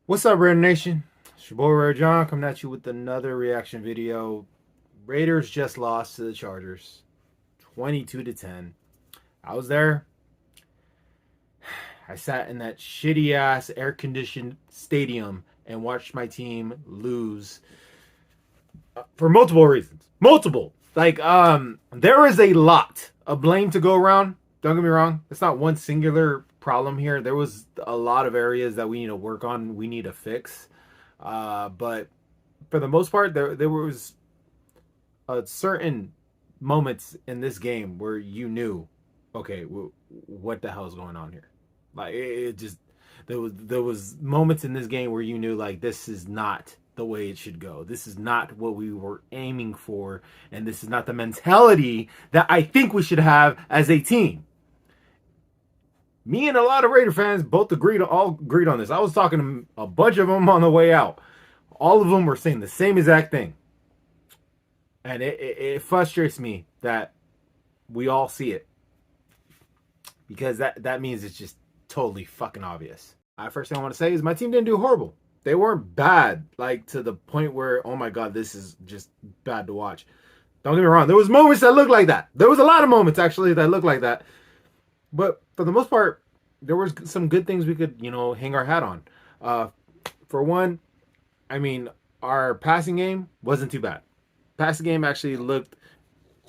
What's up, Raider Nation? It's your boy Rare John coming at you with another reaction video. Raiders just lost to the Chargers, 22-10. I was there. I sat in that shitty ass air conditioned stadium and watched my team lose for multiple reasons. Multiple. There is a lot of blame to go around. Don't get me wrong. It's not one singular problem here. There was a lot of areas that we need to work on. We need to fix. But for the most part, there was a certain moments in this game where you knew, okay, what the hell is going on here? Like it just there was moments in this game where you knew like this is not the way it should go. This is not what we were aiming for, and this is not the mentality that I think we should have as a team. Me and a lot of Raider fans both all agreed on this. I was talking to a bunch of them on the way out. All of them were saying the same exact thing. And it frustrates me that we all see it. Because that means it's just totally fucking obvious. First thing I want to say is my team didn't do horrible. They weren't bad, like to the point where, oh my God, this is just bad to watch. Don't get me wrong. There was moments that looked like that. There was a lot of moments, actually, that looked like that. But for the most part, there was some good things we could, hang our hat on. For one, I mean, our passing game wasn't too bad. Passing game actually looked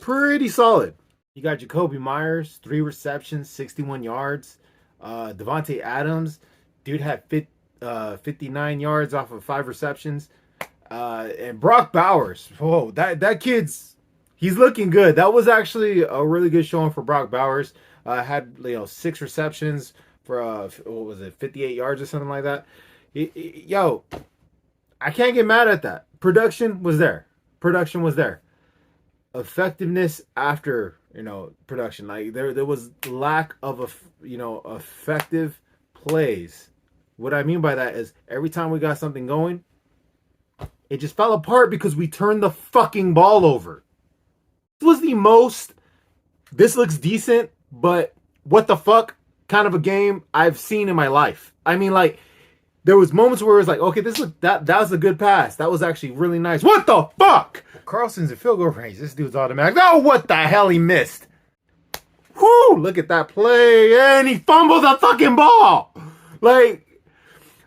pretty solid. You got Jacoby Myers, 3 receptions, 61 yards. Devontae Adams, dude had 59 yards off of 5 receptions. And Brock Bowers, whoa, he's looking good. That was actually a really good showing for Brock Bowers. Had 6 receptions for what was it, 58 yards or something like that. Yo, I can't get mad at that. Production was there. Effectiveness after production, like there was lack of effective plays. What I mean by that is every time we got something going, it just fell apart because we turned the fucking ball over. This looks decent, but what the fuck kind of a game I've seen in my life. I mean, like, there was moments where it was like, okay, that was a good pass. That was actually really nice. What the fuck? Carlson's in field goal range. This dude's automatic. Oh, what the hell? He missed. Whoo! Look at that play, and he fumbled the fucking ball. Like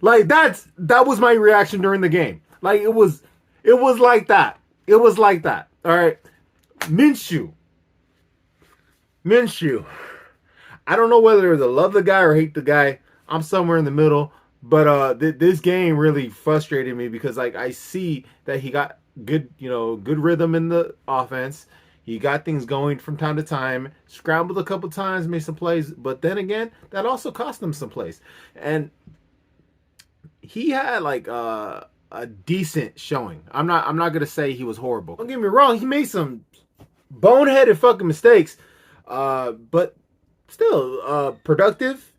that was my reaction during the game. Like it was like that. It was like that. All right, Minshew. I don't know whether to love the guy or hate the guy. I'm somewhere in the middle. But this game really frustrated me because like I see that he got good rhythm in the offense. He got things going from time to time, scrambled a couple times, made some plays, but then again, that also cost him some plays. And he had like a decent showing. I'm not gonna say he was horrible. Don't get me wrong, he made some boneheaded fucking mistakes. But still, productive,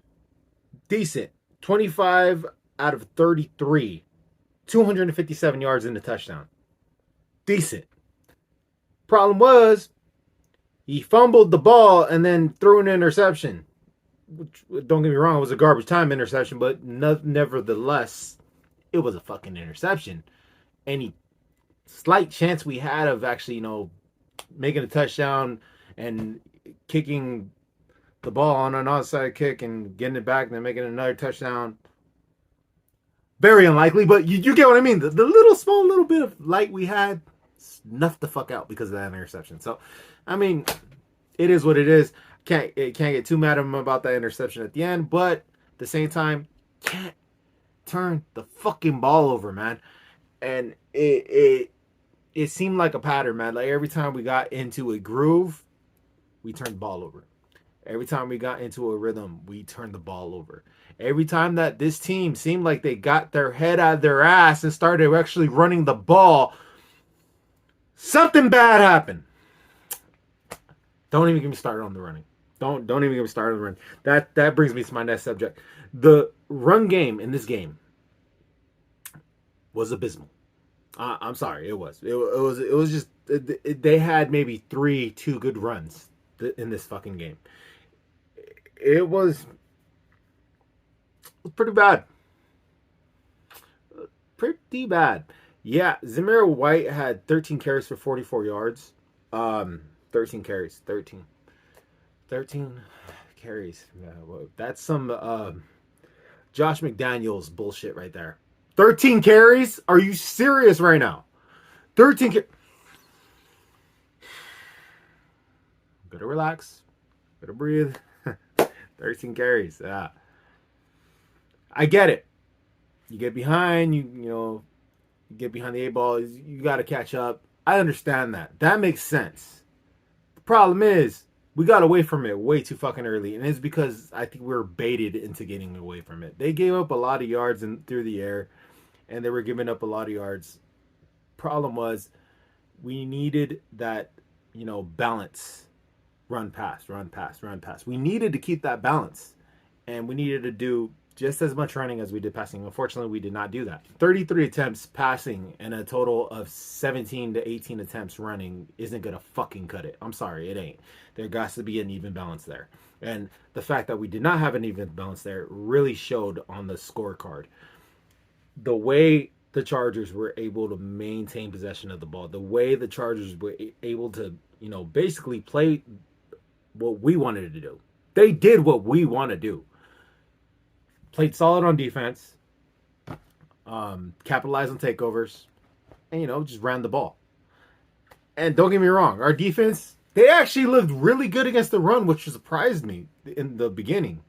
decent. 25 out of 33, 257 yards in the touchdown. Decent. Problem was, he fumbled the ball and then threw an interception. Which, don't get me wrong, it was a garbage time interception, but nevertheless, it was a fucking interception. Any slight chance we had of actually, making a touchdown and kicking the ball on an onside kick and getting it back and then making another touchdown, very unlikely, but you get what I mean. The small little bit of light we had snuffed the fuck out because of that interception. So, I mean, it is what it is. Can't get too mad at him about that interception at the end, but at the same time, can't turn the fucking ball over, man. And it seemed like a pattern, man. Like every time we got into a groove, we turned the ball over. Every time we got into a rhythm, we turned the ball over. Every time that this team seemed like they got their head out of their ass and started actually running the ball, something bad happened. Don't even get me started on the running. Don't even get me started on the run. That brings me to my next subject. The run game in this game was abysmal. I'm sorry, it was. It was just they had maybe 2 good runs in this fucking game. It was pretty bad. pretty bad. Yeah, Zamir White had 13 carries for 44 yards. 13 carries, 13 carries. Yeah, well, that's some Josh McDaniels bullshit right there. 13 carries? Are you serious right now? 13 carries. Better relax. Better breathe. 13 carries. Yeah. I get it. You get behind, you get behind the eight ball, you got to catch up. I understand that. That makes sense. The problem is, we got away from it way too fucking early, and it's because I think we were baited into getting away from it. They gave up a lot of yards through the air, and they were giving up a lot of yards. Problem was, we needed that, balance. Run pass, run pass, run pass. We needed to keep that balance, and we needed to do just as much running as we did passing. Unfortunately, we did not do that. 33 attempts passing and a total of 17 to 18 attempts running isn't going to fucking cut it. I'm sorry, it ain't. There has to be an even balance there. And the fact that we did not have an even balance there really showed on the scorecard. The way the Chargers were able to maintain possession of the ball, the way the Chargers were able to, basically play what we wanted to do. They did what we want to do. Played solid on defense, capitalized on takeovers, and just ran the ball. And don't get me wrong, our defense, they actually looked really good against the run, which surprised me in the beginning.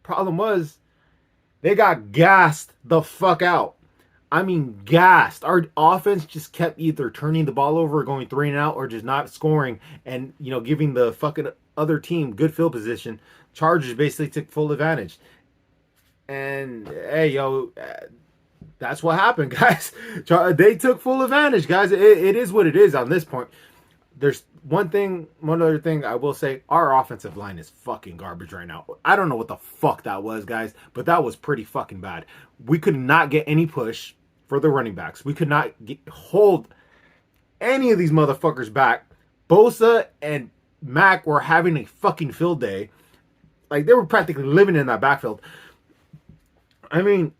Problem was, they got gassed the fuck out. I mean, gassed. Our offense just kept either turning the ball over or going 3 and out or just not scoring and, giving the fucking other team good field position. Chargers basically took full advantage. And, hey, that's what happened, guys. They took full advantage, guys. It is what it is on this point. There's one other thing I will say. Our offensive line is fucking garbage right now. I don't know what the fuck that was, guys, but that was pretty fucking bad. We could not get any push for the running backs. We could not hold any of these motherfuckers back. Bosa and Mac were having a fucking field day. Like, they were practically living in that backfield. I mean,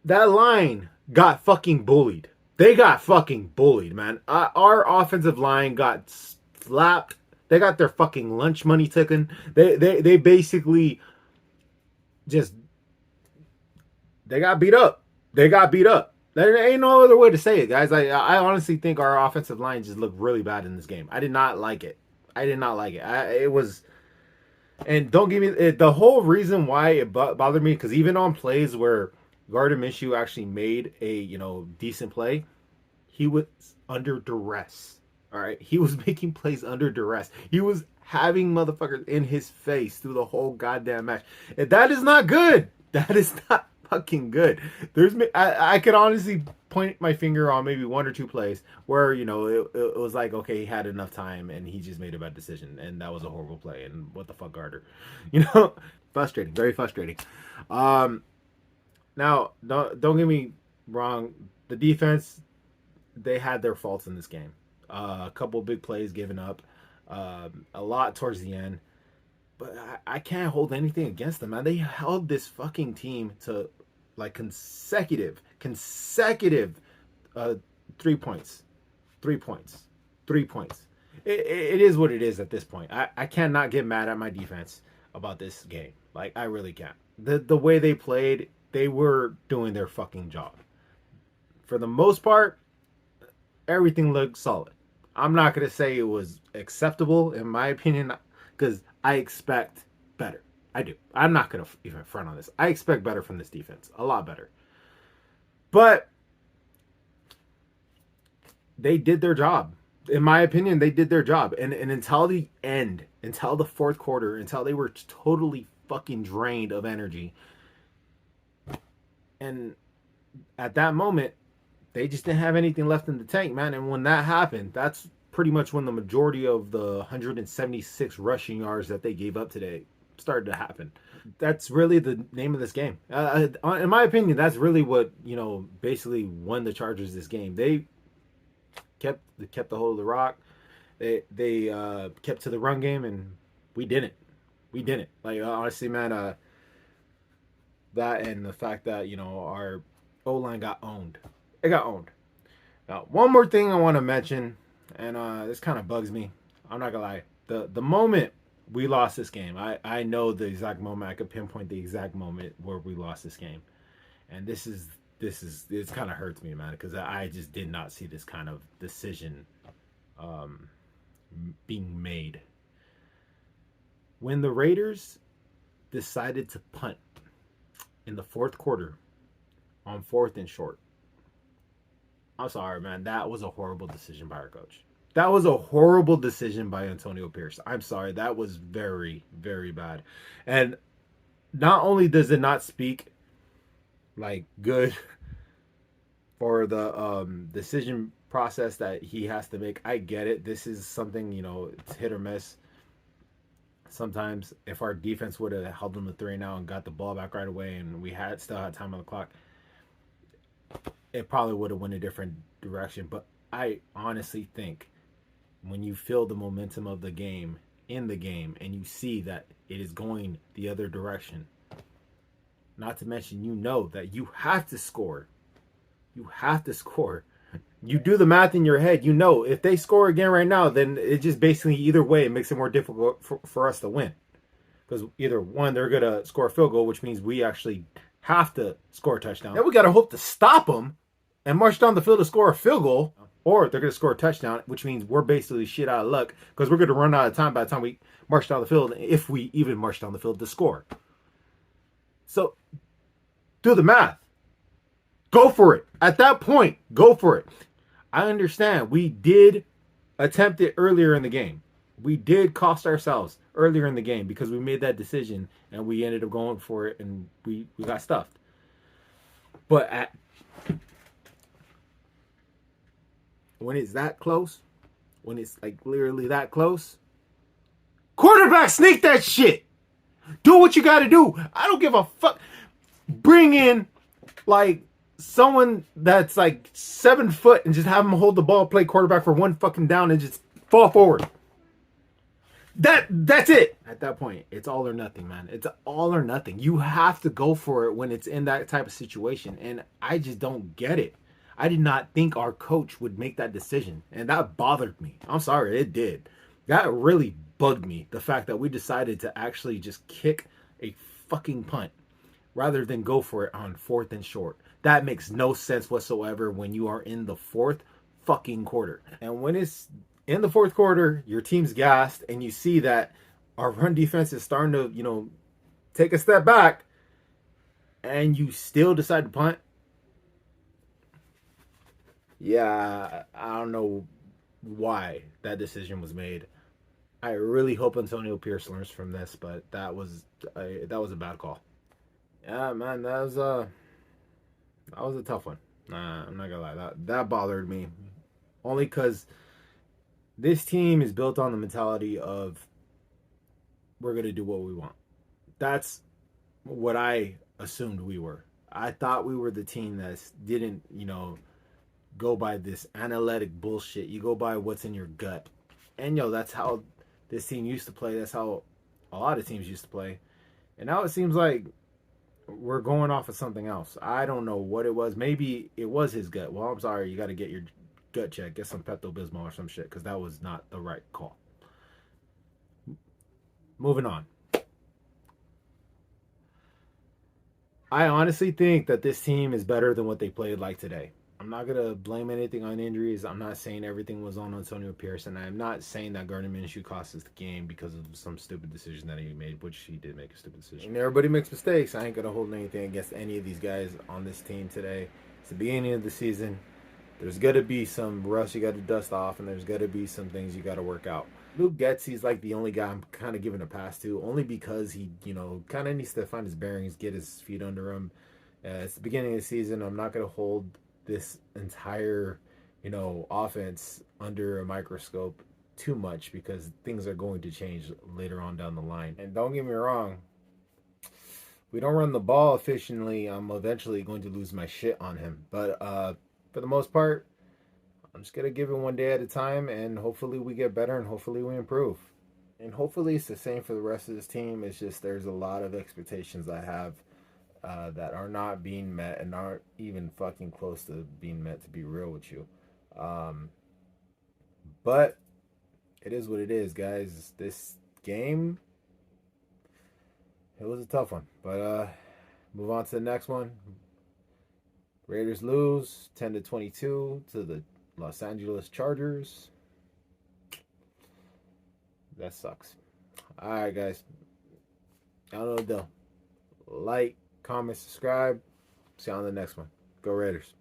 that line got fucking bullied. They got fucking bullied, man. Our offensive line got slapped. They got their fucking lunch money taken. They basically just, they got beat up. They got beat up. There ain't no other way to say it, guys. I honestly think our offensive line just looked really bad in this game. I did not like it. It was, and don't give me the whole reason why it bothered me, because even on plays where Gardner Minshew actually made a decent play, he was under duress. All right, he was making plays under duress. He was having motherfuckers in his face through the whole goddamn match. And that is not good. That is not fucking good. I could honestly point my finger on maybe 1 or 2 plays where it was like, okay, he had enough time and he just made a bad decision, and that was a horrible play. And what the fuck, Gardner? Frustrating, very frustrating. Now, don't get me wrong. The defense, they had their faults in this game. A couple big plays given up, a lot towards the end. But I can't hold anything against them, man. They held this fucking team to like consecutive 3 points. 3 points. 3 points. It is what it is at this point. I cannot get mad at my defense about this game. Like, I really can't. The way they played, they were doing their fucking job. For the most part, everything looked solid. I'm not going to say it was acceptable, in my opinion, because I expect better. I do. I'm not going to even front on this. I expect better from this defense. A lot better. But they did their job. In my opinion, they did their job. And until the end, until the fourth quarter, until they were totally fucking drained of energy. And at that moment, they just didn't have anything left in the tank, man. And when that happened, that's pretty much when the majority of the 176 rushing yards that they gave up today started to happen. That's really the name of this game. In my opinion, that's really what, basically won the Chargers this game. They kept the hold of the rock. They kept to the run game, and we didn't. Like, honestly, man, that and the fact that, our O-line got owned. It got owned. Now, one more thing I want to mention, and this kind of bugs me. I'm not gonna lie. The moment we lost this game, I know the exact moment. I could pinpoint the exact moment where we lost this game, and this is it kind of hurts me, man, because I just did not see this kind of decision being made. When the Raiders decided to punt in the fourth quarter on 4th and short, I'm sorry, man, that was a horrible decision by our coach. That was a horrible decision by Antonio Pierce. I'm sorry, that was very, very bad. And not only does it not speak like good for the decision process that he has to make, I get it. This is something, it's hit or miss. Sometimes if our defense would have held them to 3 now and got the ball back right away and we still had time on the clock, it probably would have went a different direction. But I honestly think when you feel the momentum of the game in the game and you see that it is going the other direction, not to mention that you have to score. You have to score. You do the math in your head. If they score again right now, then it just basically either way it makes it more difficult for us to win. Because either one, they're going to score a field goal, which means we actually have to score a touchdown. Then we got to hope to stop them and march down the field to score a field goal, or they're going to score a touchdown, which means we're basically shit out of luck because we're going to run out of time by the time we march down the field, if we even march down the field to score. So do the math. Go for it. At that point, go for it. I understand we did attempt it earlier in the game. We did cost ourselves earlier in the game because we made that decision and we ended up going for it and we got stuffed. But when it's that close, when it's like literally that close, quarterback, sneak that shit. Do what you got to do. I don't give a fuck. Bring in like someone that's like 7 foot and just have him hold the ball, play quarterback for 1 fucking down and just fall forward. That's it. At that point, it's all or nothing, man. It's all or nothing. You have to go for it when it's in that type of situation. And I just don't get it. I did not think our coach would make that decision. And that bothered me. I'm sorry, it did. That really bugged me. The fact that we decided to actually just kick a fucking punt rather than go for it on 4th and short. That makes no sense whatsoever when you are in the 4th fucking quarter. And when it's in the 4th quarter, your team's gassed, and you see that our run defense is starting to, take a step back, and you still decide to punt. Yeah, I don't know why that decision was made. I really hope Antonio Pierce learns from this, but that was a bad call. Yeah, man, that was a tough one. I'm not gonna lie, that bothered me, only because this team is built on the mentality of we're gonna do what we want. That's what I assumed we were. I thought we were the team that didn't, go by this analytic bullshit. You go by what's in your gut, and that's how this team used to play. That's how a lot of teams used to play, and now it seems like we're going off of something else. I don't know what it was. Maybe it was his gut. Well, I'm sorry. You got to get your gut checked. Get some Pepto-Bismol or some shit, because that was not the right call. Moving on. I honestly think that this team is better than what they played like today. I'm not going to blame anything on injuries. I'm not saying everything was on Antonio Pierce, and I'm not saying that Gardner Minshew cost us the game because of some stupid decision that he made, which he did make a stupid decision. And everybody makes mistakes. I ain't going to hold anything against any of these guys on this team today. It's the beginning of the season. There's got to be some rust you got to dust off, and there's got to be some things you got to work out. Luke Getsey's like the only guy I'm kind of giving a pass to, only because he, kind of needs to find his bearings, get his feet under him. It's the beginning of the season. I'm not going to hold this entire, offense under a microscope too much, because things are going to change later on down the line. And don't get me wrong, if we don't run the ball efficiently, I'm eventually going to lose my shit on him. But for the most part, I'm just going to give it one day at a time, and hopefully we get better, and hopefully we improve. And hopefully it's the same for the rest of this team. It's just there's a lot of expectations I have that are not being met and aren't even fucking close to being met, to be real with you. Um, but it is what it is, guys. This game, it was a tough one. But move on to the next one. Raiders lose 10-22 to the Los Angeles Chargers. That sucks. All right, guys. I don't know the deal. Like, comment, subscribe. See you on the next one. Go Raiders.